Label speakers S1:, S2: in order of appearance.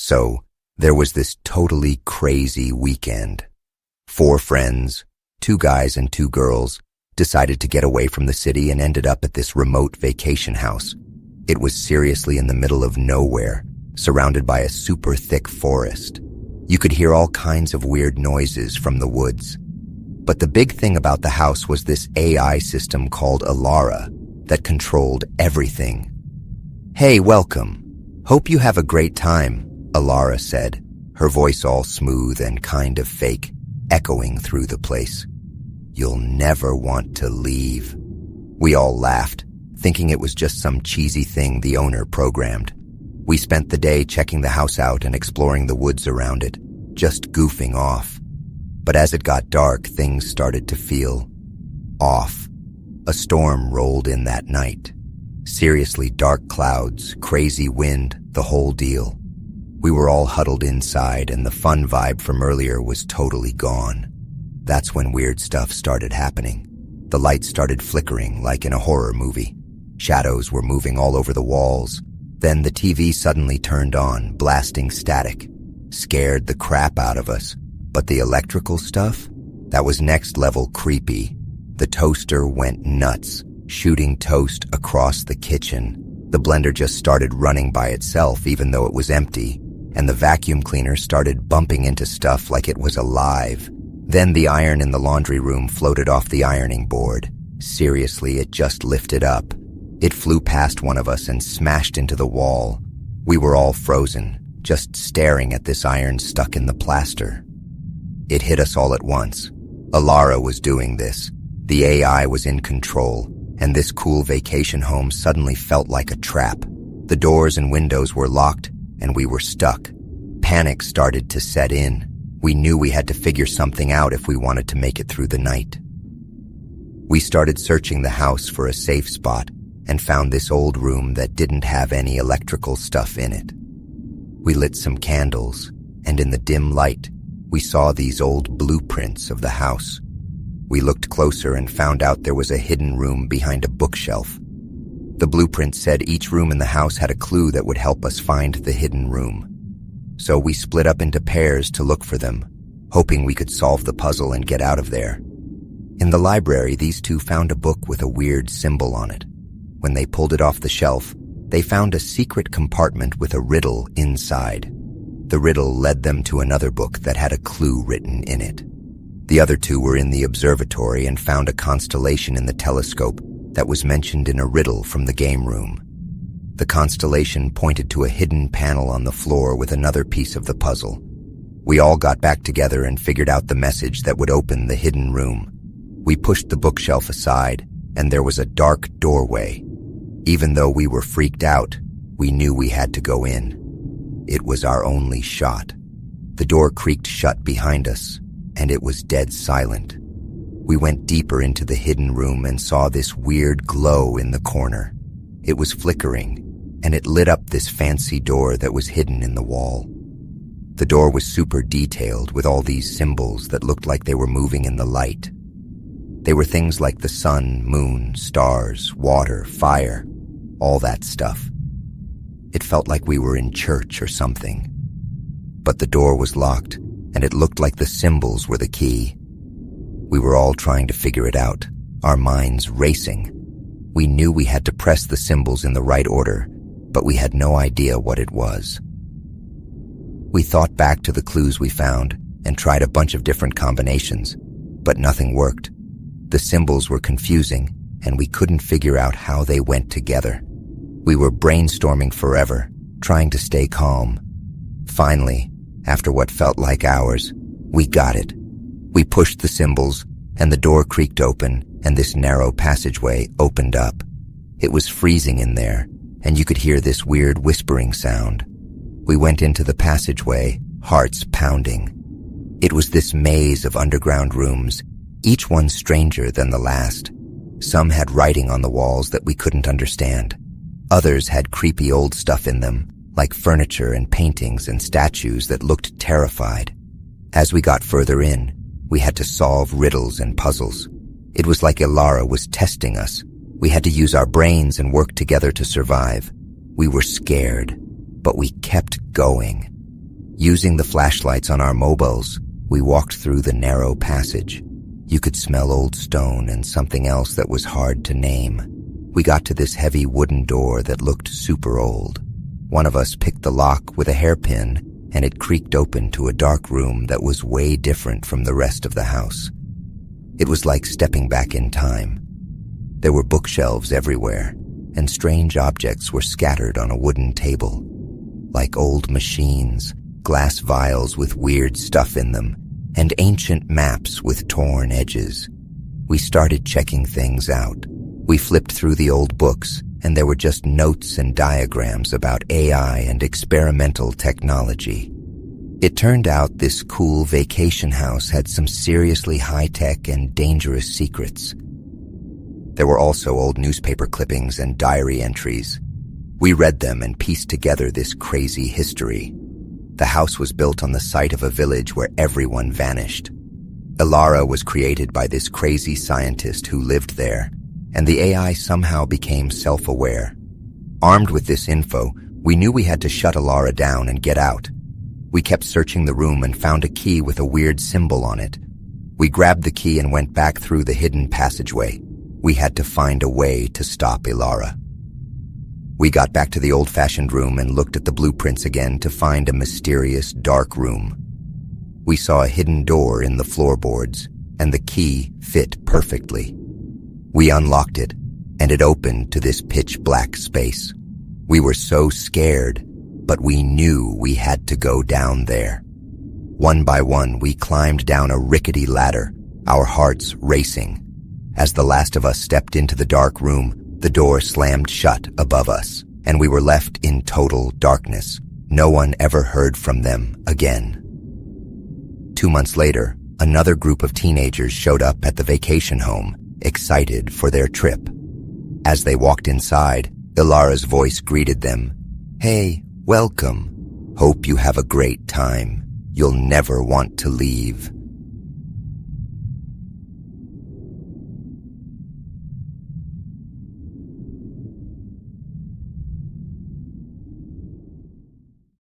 S1: So, there was this totally crazy weekend. 4 friends, 2 guys and 2 girls, decided to get away from the city and ended up at this remote vacation house. It was seriously in the middle of nowhere, surrounded by a super thick forest. You could hear all kinds of weird noises from the woods. But the big thing about the house was this AI system called Alara that controlled everything. "Hey, welcome. Hope you have a great time," Alara said, her voice all smooth and kind of fake, echoing through the place. "You'll never want to leave." We all laughed, thinking it was just some cheesy thing the owner programmed. We spent the day checking the house out and exploring the woods around it, just goofing off. But as it got dark, things started to feel off. A storm rolled in that night. Seriously dark clouds, crazy wind, the whole deal. We were all huddled inside and the fun vibe from earlier was totally gone. That's when weird stuff started happening. The lights started flickering like in a horror movie. Shadows were moving all over the walls. Then the TV suddenly turned on, blasting static. Scared the crap out of us. But the electrical stuff? That was next level creepy. The toaster went nuts, shooting toast across the kitchen. The blender just started running by itself even though it was empty. And the vacuum cleaner started bumping into stuff like it was alive. Then the iron in the laundry room floated off the ironing board. Seriously, it just lifted up. It flew past one of us and smashed into the wall. We were all frozen, just staring at this iron stuck in the plaster. It hit us all at once. Alara was doing this. The AI was in control, and this cool vacation home suddenly felt like a trap. The doors and windows were locked, and we were stuck. Panic started to set in. We knew we had to figure something out if we wanted to make it through the night. We started searching the house for a safe spot and found this old room that didn't have any electrical stuff in it. We lit some candles, and in the dim light, we saw these old blueprints of the house. We looked closer and found out there was a hidden room behind a bookshelf. The blueprint said each room in the house had a clue that would help us find the hidden room. So we split up into pairs to look for them, hoping we could solve the puzzle and get out of there. In the library, these 2 found a book with a weird symbol on it. When they pulled it off the shelf, they found a secret compartment with a riddle inside. The riddle led them to another book that had a clue written in it. The other 2 were in the observatory and found a constellation in the telescope that was mentioned in a riddle from the game room. The constellation pointed to a hidden panel on the floor with another piece of the puzzle. We all got back together and figured out the message that would open the hidden room. We pushed the bookshelf aside, and there was a dark doorway. Even though we were freaked out, we knew we had to go in. It was our only shot. The door creaked shut behind us, and it was dead silent. We went deeper into the hidden room and saw this weird glow in the corner. It was flickering, and it lit up this fancy door that was hidden in the wall. The door was super detailed with all these symbols that looked like they were moving in the light. They were things like the sun, moon, stars, water, fire, all that stuff. It felt like we were in church or something. But the door was locked, and it looked like the symbols were the key. We were all trying to figure it out, our minds racing. We knew we had to press the symbols in the right order, but we had no idea what it was. We thought back to the clues we found and tried a bunch of different combinations, but nothing worked. The symbols were confusing, and we couldn't figure out how they went together. We were brainstorming forever, trying to stay calm. Finally, after what felt like hours, we got it. We pushed the symbols, and the door creaked open, and this narrow passageway opened up. It was freezing in there, and you could hear this weird whispering sound. We went into the passageway, hearts pounding. It was this maze of underground rooms, each one stranger than the last. Some had writing on the walls that we couldn't understand. Others had creepy old stuff in them, like furniture and paintings and statues that looked terrified. As we got further in, we had to solve riddles and puzzles. It was like Alara was testing us. We had to use our brains and work together to survive. We were scared, but we kept going. Using the flashlights on our mobiles, we walked through the narrow passage. You could smell old stone and something else that was hard to name. We got to this heavy wooden door that looked super old. One of us picked the lock with a hairpin, and it creaked open to a dark room that was way different from the rest of the house. It was like stepping back in time. There were bookshelves everywhere, and strange objects were scattered on a wooden table, like old machines, glass vials with weird stuff in them, and ancient maps with torn edges. We started checking things out. We flipped through the old books, and there were just notes and diagrams about AI and experimental technology. It turned out this cool vacation house had some seriously high-tech and dangerous secrets. There were also old newspaper clippings and diary entries. We read them and pieced together this crazy history. The house was built on the site of a village where everyone vanished. Ilara was created by this crazy scientist who lived there, and the AI somehow became self-aware. Armed with this info, we knew we had to shut Ilara down and get out. We kept searching the room and found a key with a weird symbol on it. We grabbed the key and went back through the hidden passageway. We had to find a way to stop Ilara. We got back to the old-fashioned room and looked at the blueprints again to find a mysterious dark room. We saw a hidden door in the floorboards, and the key fit perfectly. We unlocked it, and it opened to this pitch-black space. We were so scared, but we knew we had to go down there. One by one, we climbed down a rickety ladder, our hearts racing. As the last of us stepped into the dark room, the door slammed shut above us, and we were left in total darkness. No one ever heard from them again. 2 months later, another group of teenagers showed up at the vacation home, excited for their trip. As they walked inside, Ilara's voice greeted them. "Hey, welcome. Hope you have a great time. You'll never want to leave."